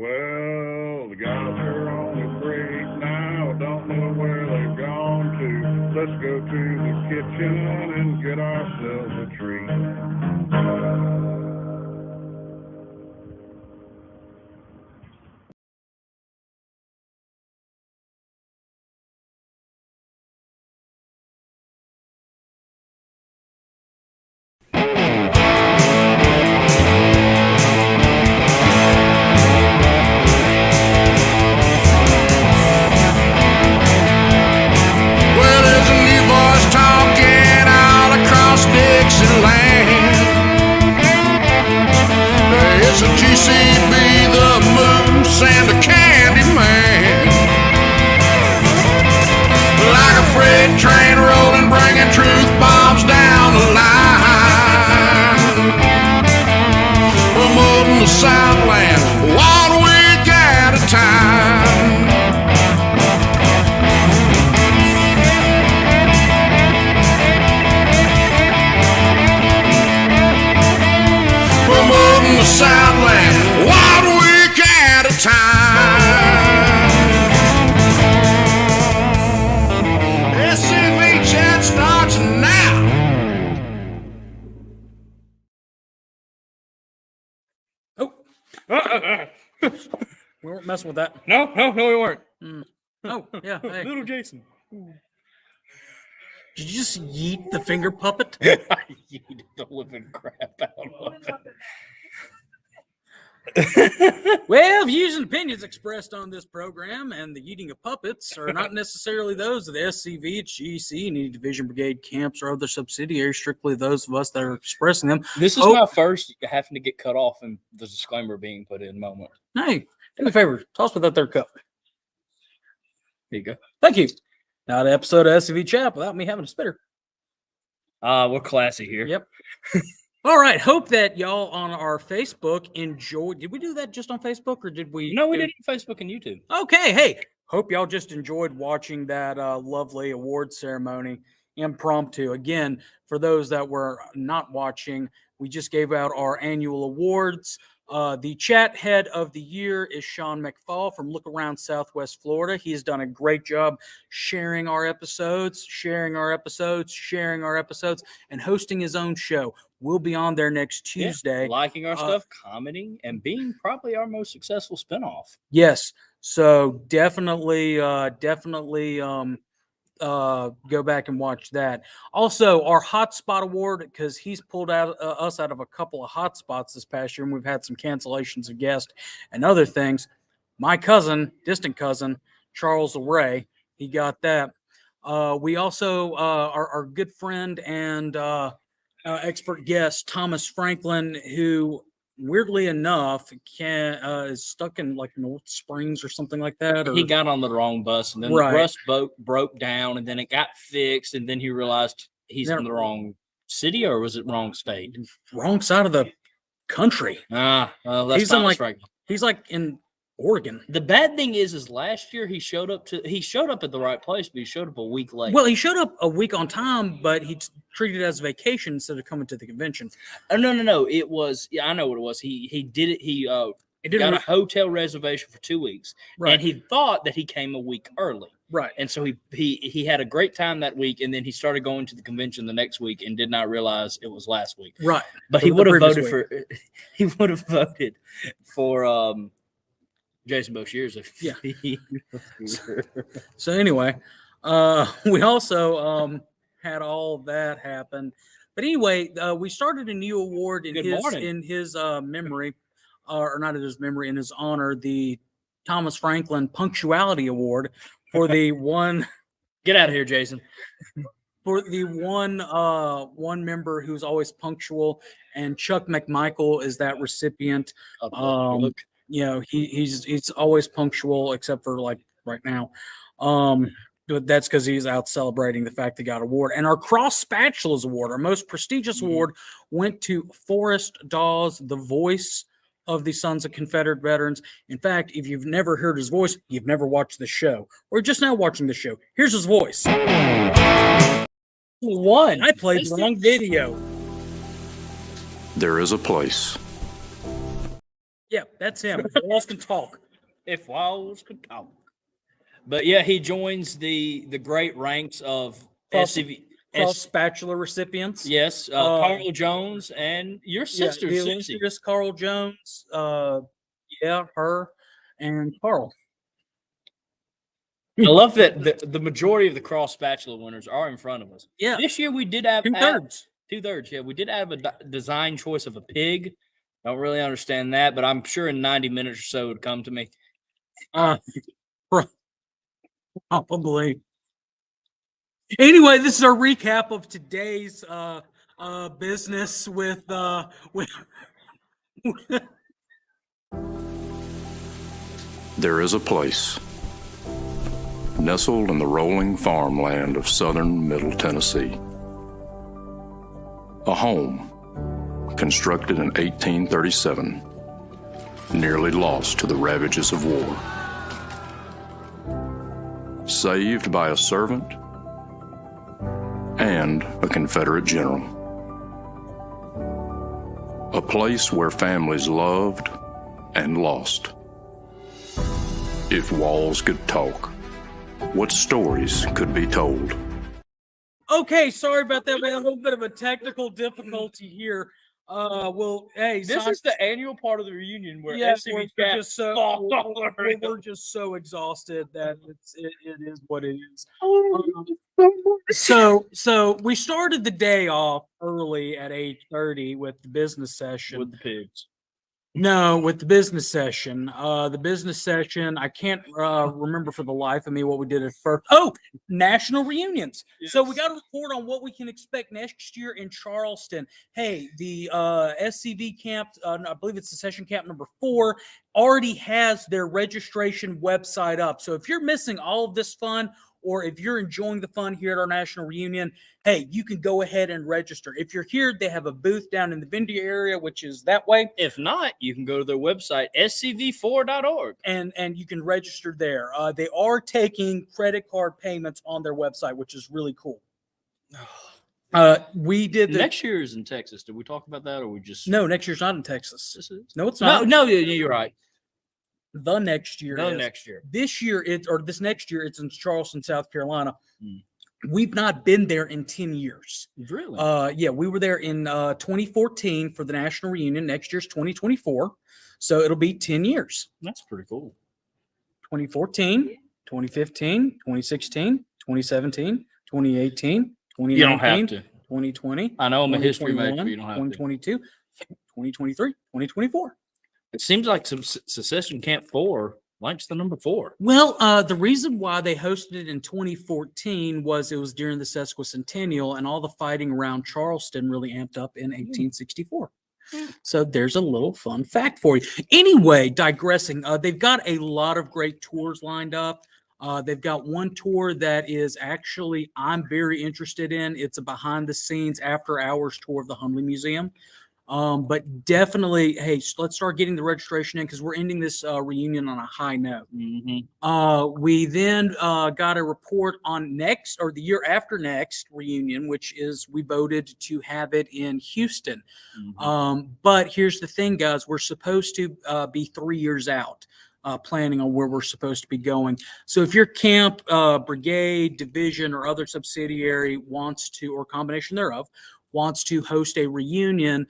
Well, the guys are on the break now, don't know where they've gone to. Let's go to the kitchen and get ourselves a treat. It's a GCB, the Moose, and the Candy Man. Like a freight train rolling, bringing truth bombs down the line. Promoting the Southland 1 week at a time. Promoting the Southland 1 week at a time. SCV chat starts now. We weren't messing with that. No, we weren't. Oh, yeah. Hey. Little Jason. Did you just yeet the finger puppet? I yeeted the living crap out of it. Well, views and opinions expressed on this program and the eating of puppets are not necessarily those of the SCV, GC, any Division Brigade camps or other subsidiaries, strictly those of us that are expressing them. This is my first having to get cut off and the disclaimer being put in moment. Hey, do me a favor. Toss me that third cup. There you go. Thank you. Not an episode of SCV Chat without me having a spitter. We're classy here. Yep. All right. Hope that y'all on our Facebook enjoyed. Did we do that just on Facebook or did we? No, we did it on Facebook and YouTube. Okay. Hey, hope y'all just enjoyed watching that lovely award ceremony impromptu. Again, for those that were not watching, we just gave out our annual awards. The chat head of the year is Sean McFall from Look Around Southwest Florida. He has done a great job sharing our episodes, and hosting his own show. We'll be on there next Tuesday. Liking our stuff, commenting, and being probably our most successful spinoff. Yes. So definitely go back and watch that. Also, our Hotspot Award, because he's pulled us out of a couple of hotspots this past year, and we've had some cancellations of guests and other things. My cousin, distant cousin, Charles Ray, he got that. We also, our good friend and expert guest, Thomas Franklin, who weirdly enough is stuck in like North Springs or something like that. Or... He got on the wrong bus, and then the bus broke down, and then it got fixed, and then he realized he's in the wrong city, or was it wrong state? Wrong side of the country. That's he's like in Oregon. The bad thing is last year he showed up at the right place, but he showed up a week late. Well, he showed up a week on time, but he treated it as a vacation instead of coming to the convention. Oh, no. It was, I know what it was. He did it. He got a hotel reservation for 2 weeks, right? And he thought that he came a week early, right? And so he had a great time that week, and then he started going to the convention the next week and did not realize it was last week, right? But he would have voted for Jason Boshiers So anyway, we also had all that happen. But anyway, we started a new award in his memory, or not in his memory, in his honor, the Thomas Franklin Punctuality Award for the one. Get out of here, Jason. For the one member who's always punctual, and Chuck McMichael is that recipient. He's always punctual except for like right now. But that's because he's out celebrating the fact he got an award. And our Cross Spatulas Award, our most prestigious award, went to Forrest Dawes, the voice of the Sons of Confederate Veterans. In fact, if you've never heard his voice, you've never watched the show, or just now watching the show. Here's his voice. I played the wrong video. There is a place Yeah, that's him. Walls can talk. If walls could talk. But yeah, he joins the great ranks of Cross SCV. spatula recipients. Yes, Carl Jones and your sister, the Susie. illustrious Carl Jones. Her and Carl. I love that the majority of the cross spatula winners are in front of us. Yeah. This year we did have 2/3. 2/3. Yeah, we did have a design choice of a pig. Don't really understand that, but I'm sure in 90 minutes or so it would come to me. Probably. Anyway, this is our recap of today's business with There is a place nestled in the rolling farmland of southern Middle Tennessee. A home constructed in 1837, nearly lost to the ravages of war. Saved by a servant and a Confederate general. A place where families loved and lost. If walls could talk, what stories could be told? Okay, sorry about that. We had a little bit of a technical difficulty here. Hey, This is the annual part of the reunion where SCV we're just so exhausted that it is what it is. So we started the day off early at 8:30 with the business session. with the pigs. No, with the business session. The business session, I can't remember for the life of me what we did at first. Oh, national reunions. Yes. So we got to report on what we can expect next year in Charleston. Hey, the SCV camp, I believe it's the session camp number 4, already has their registration website up. So if you're missing all of this fun, or if you're enjoying the fun here at our national reunion, hey, you can go ahead and register. If you're here, they have a booth down in the Vindy area, which is that way. If not, you can go to their website, scv4.org. And you can register there. They are taking credit card payments on their website, which is really cool. We did Next year is in Texas. Did we talk about that, or we just No, next year's not in Texas. This is? No, it's not. No, you're right. The next year. Next year. This year, this next year, it's in Charleston, South Carolina. Mm. We've not been there in 10 years. Really? Yeah, we were there in 2014 for the national reunion. Next year's 2024. So it'll be 10 years. That's pretty cool. 2014, 2015, 2016, 2017, 2018, 2019, You don't have to. 2020. I know I'm a history major, but you don't have to. 2022, 2023, 2024. It seems like some Secession Camp 4 likes the number 4. Well, the reason why they hosted it in 2014 was it was during the sesquicentennial, and all the fighting around Charleston really amped up in 1864. So there's a little fun fact for you. Anyway, digressing, they've got a lot of great tours lined up. They've got one tour that is actually I'm very interested in. It's a behind-the-scenes, after-hours tour of the Hundley Museum. But definitely, hey, let's start getting the registration in because we're ending this reunion on a high note. Mm-hmm. We then got a report on next or the year after next reunion, which is we voted to have it in Houston. Mm-hmm. But here's the thing, guys, we're supposed to be 3 years out. Planning on where we're supposed to be going. So if your camp, brigade, division, or other subsidiary wants to, or combination thereof, wants to host a reunion,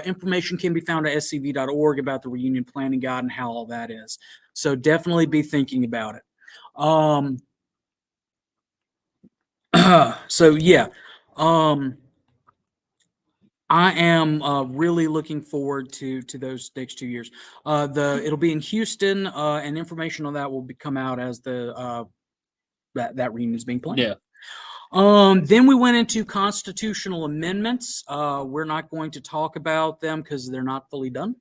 information can be found at scv.org about the reunion planning guide and how all that is. So definitely be thinking about it. So yeah, I am really looking forward to those next 2 years. It'll be in Houston, and information on that will come out as the that reunion is being planned. Yeah. Then we went into constitutional amendments. We're not going to talk about them because they're not fully done.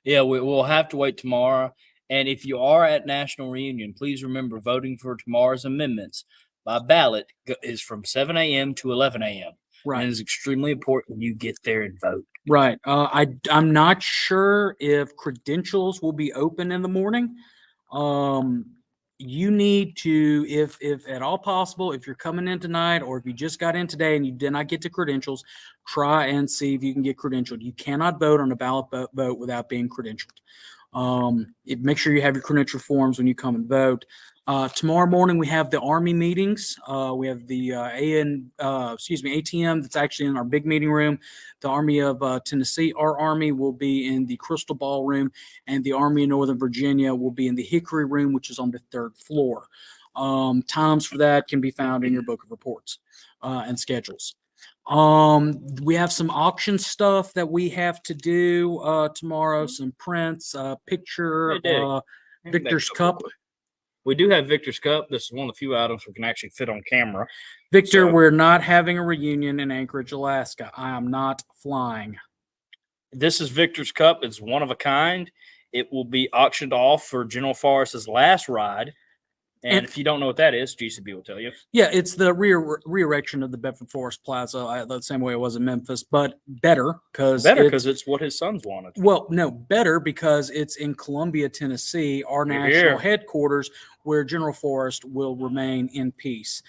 Yeah, we'll have to wait tomorrow. And if you are at National Reunion, please remember voting for tomorrow's amendments by ballot is from 7 a.m. to 11 a.m. Right. And it's extremely important you get there and vote. Right. I'm not sure if credentials will be open in the morning. You need to, if at all possible, if you're coming in tonight or if you just got in today and you did not get to credentials, try and see if you can get credentialed. You cannot vote on a ballot vote without being credentialed. Make sure you have your credential forms when you come and vote. Tomorrow morning we have the Army meetings. We have the ATM that's actually in our big meeting room. The Army of Tennessee, our Army, will be in the Crystal Ballroom, and the Army of Northern Virginia will be in the Hickory Room, which is on the 3rd floor. Times for that can be found in your book of reports and schedules. We have some auction stuff that we have to do tomorrow. Some prints, picture, Victor's Cup. We do have Victor's Cup. This is one of the few items we can actually fit on camera. Victor, So- we're not having a reunion in Anchorage, Alaska. I am not flying. This is Victor's Cup. It's one of a kind. It will be auctioned off for General Forrest's last ride. And if you don't know what that is, GCB will tell you. Yeah, it's the re-erection of the Bedford Forest Plaza, the same way it was in Memphis, but better because It's what his sons wanted. Well, no, better because it's in Columbia, Tennessee, our national Here. headquarters, where General Forrest will remain in peace.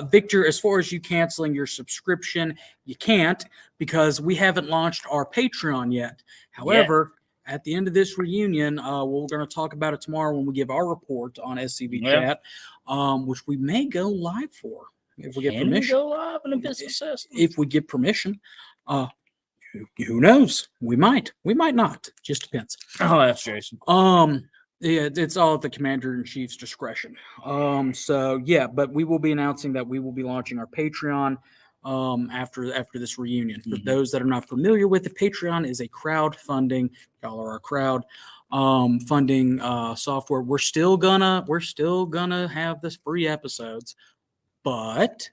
Victor, as far as you canceling your subscription, you can't because we haven't launched our Patreon yet. However, at the end of this reunion, we're going to talk about it tomorrow when we give our report on SCB Chat, which we may go live for if we get Can we permission. go live in a business system? If we get permission. Who knows? We might not. Just depends. Oh, that's Jason. Yeah, it's all at the commander-in-chief's discretion. So yeah, but we will be announcing that we will be launching our Patreon after this reunion. For those that are not familiar with it, Patreon is a crowdfunding, y'all are our crowd funding software. We're still gonna have this free episodes, but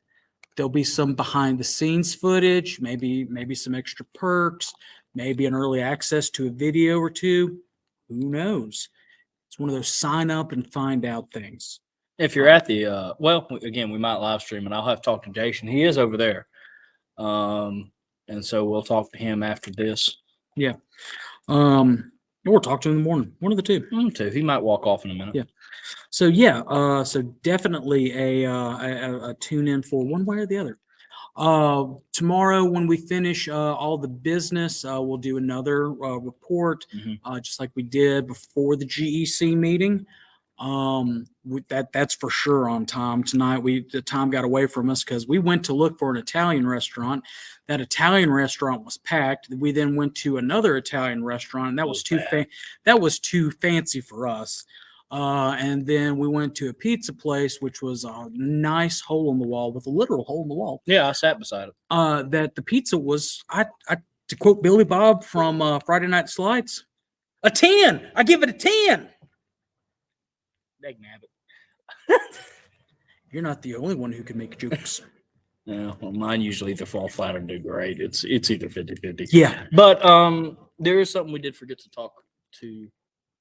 there'll be some behind the scenes footage, maybe some extra perks, maybe an early access to a video or two. Who knows? It's one of those sign up and find out things. If you're at the again, we might live stream and I'll have to talk to Jason. He is over there. And so we'll talk to him after this. Yeah. Or talk to him in the morning. One of the two. Too. He might walk off in a minute. Yeah. So yeah, so definitely a tune in for one way or the other. Tomorrow when we finish all the business, we'll do another report, just like we did before the GEC meeting. That's for sure on time. Tonight the time got away from us because we went to look for an Italian restaurant. That Italian restaurant was packed. We then went to another Italian restaurant, and that was too fancy for us. And then we went to a pizza place, which was a nice hole in the wall with a literal hole in the wall. Yeah, I sat beside it. That the pizza was, to quote Billy Bob from Friday Night Slides, a 10. I give it a 10. You're not the only one who can make jokes. Yeah, well, mine usually either fall flat or do great. It's either 50-50. Yeah. But there is something we did forget to talk to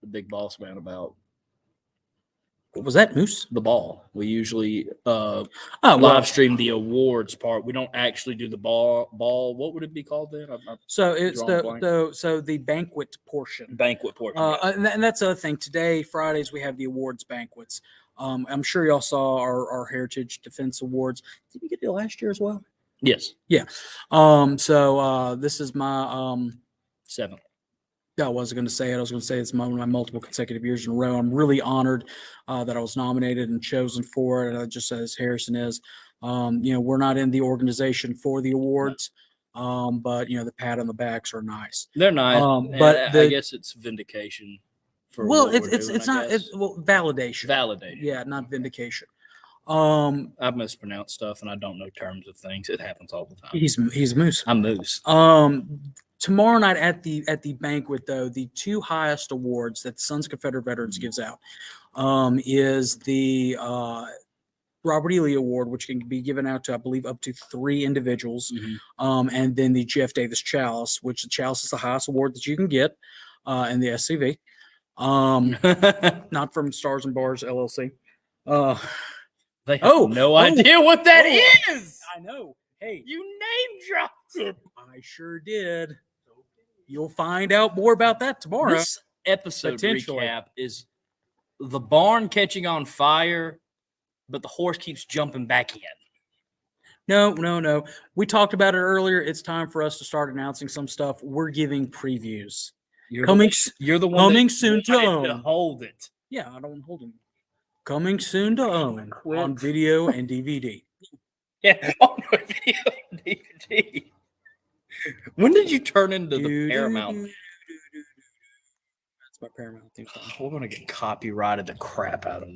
the big boss man about. What was that, Moose? The ball. We usually well, live stream the awards part. We don't actually do the ball. What would it be called then? So it's drawing a so the banquet portion. Banquet portion. And that's the other thing. Today, Fridays, we have the awards banquets. I'm sure y'all saw our Heritage Defense Awards. Did you get it last year as well? Yes. Yeah. So this is my 7th. I wasn't going to say it. I was going to say it's one of my multiple consecutive years in a row. I'm really honored that I was nominated and chosen for it. Just as Harrison is, we're not in the organization for the awards, but the pat on the backs are nice. They're nice, but I guess it's vindication. It's not validation. Validation. Yeah, not vindication. I mispronounce stuff and I don't know terms of things. It happens all the time. He's Moose. I'm Moose. Tomorrow night at the banquet, though, the two highest awards that Sons of Confederate Veterans gives out is the Robert E. Lee Award, which can be given out to, I believe, up to 3 individuals, and then the Jeff Davis Chalice, which the Chalice is the highest award that you can get in the SCV, not from Stars and Bars LLC. They have no idea what that is. I know. Hey, you name dropped it. I sure did. You'll find out more about that tomorrow. This episode recap is the barn catching on fire, but the horse keeps jumping back in. No. We talked about it earlier. It's time for us to start announcing some stuff. We're giving previews. You're Coming, you're the one coming that soon to wanted own. hold it. Yeah, I don't hold him. Coming soon to own Quit. on video and DVD. Yeah, on the video DVD. When did you turn into the Paramount? That's my Paramount theme song. We're gonna get copyrighted the crap out of.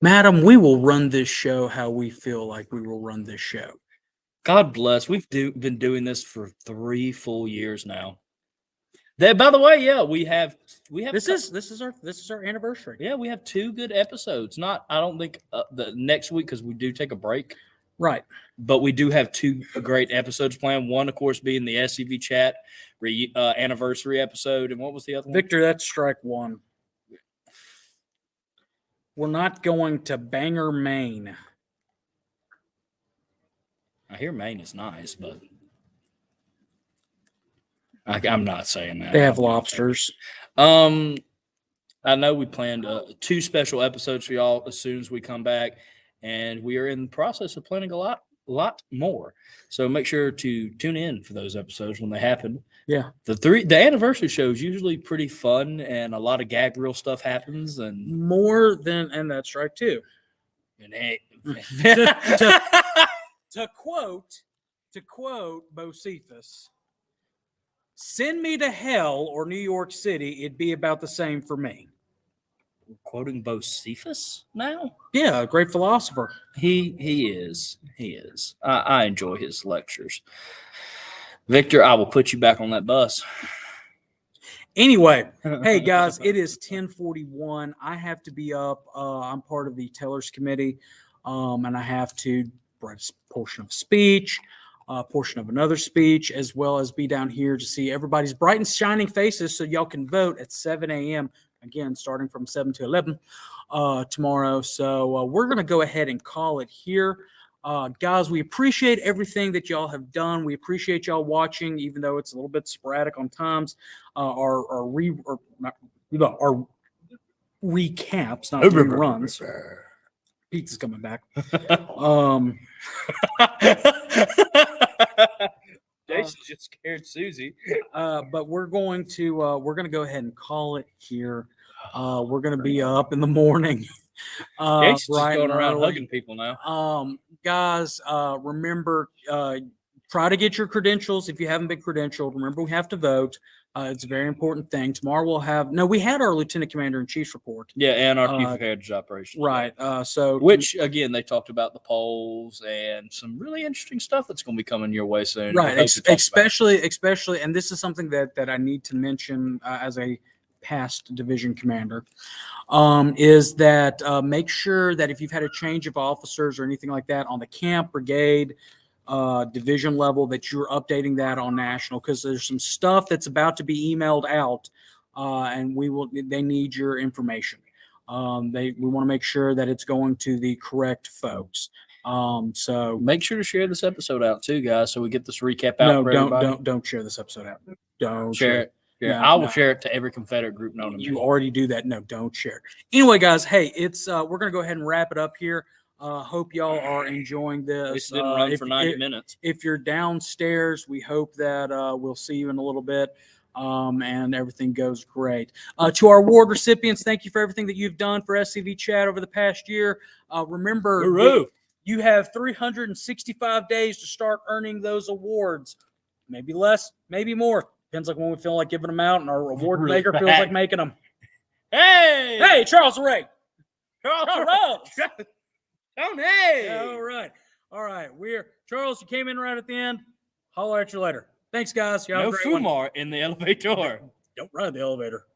Madam, we will run this show how we feel like we will run this show. God bless. We've been doing this for 3 full years now. That, by the way, yeah, we have. This is our anniversary. Yeah, we have 2 good episodes. Not, I don't think the next week because we do take a break, Right. but we do have 2 great episodes planned. One, of course, being the SCV chat anniversary episode, and what was the other one? Victor, that's strike one. We're not going to Bangor, Maine. I hear Maine is nice, but I'm not saying that. They have lobsters. I know we planned 2 special episodes for y'all as soon as we come back, and we are in the process of planning a lot more. So make sure to tune in for those episodes when they happen. Yeah. The anniversary show is usually pretty fun, and a lot of gag reel stuff happens, and More than, and that's strike two. hey, To quote Bocephus, send me to hell or New York City, it'd be about the same for me. quoting Bocephus now. Yeah, a great philosopher. He is. I enjoy his lectures. Victor, I will put you back on that bus. Anyway, hey guys, it is 10:41. I have to be up. I'm part of the Tellers Committee, and I have to write a portion of a speech, a portion of another speech, as well as be down here to see everybody's bright and shining faces so y'all can vote at 7 a.m. Again, starting from 7 to 11 tomorrow. So we're going to go ahead and call it here. Guys, we appreciate everything that y'all have done. We appreciate y'all watching, even though it's a little bit sporadic on times. Our recaps, not reruns. Pizza's coming back. Jason just scared Susie. But we're going to go ahead and call it here. We're going to be up in the morning. Jason's Right going around early. hugging people now. Guys, remember, try to get your credentials if you haven't been credentialed. Remember, we have to vote. It's a very important thing. Tomorrow we had our Lieutenant Commander in Chief's report. Yeah, and our Chief of Heritage Operations. Right. So Which, again, they talked about the polls and some really interesting stuff that's going to be coming your way soon. right. We hope to talk about it. Especially, and this is something that I need to mention as a past division commander, is that make sure that if you've had a change of officers or anything like that on the camp, brigade, division level, that you're updating that on national, because there's some stuff that's about to be emailed out, and they need your information. We want to make sure that it's going to the correct folks. So Make sure to share this episode out too, guys, so we get this recap out. for everybody. don't share this episode out. Don't Share it. No, I will no. share it to every Confederate group known to You me. already do that. No, don't share. Anyway, guys, hey, it's we're gonna go ahead and wrap it up here. Hope y'all are enjoying this. This didn't run for 90 minutes. If you're downstairs, we hope that we'll see you in a little bit, and everything goes great. To our award recipients, thank you for everything that you've done for SCV Chat over the past year. Remember, Hooroo. you have 365 days to start earning those awards. Maybe less, maybe more. Depends like when we feel like giving them out, and our award Really maker feels bad. like making them. Hey! Hey, Charles Ray. Charles! Tony. All right. Charles, you came in right at the end. Holler at you later. Thanks, guys. Y'all have No a great one. Fumar in the elevator. Don't ride the elevator.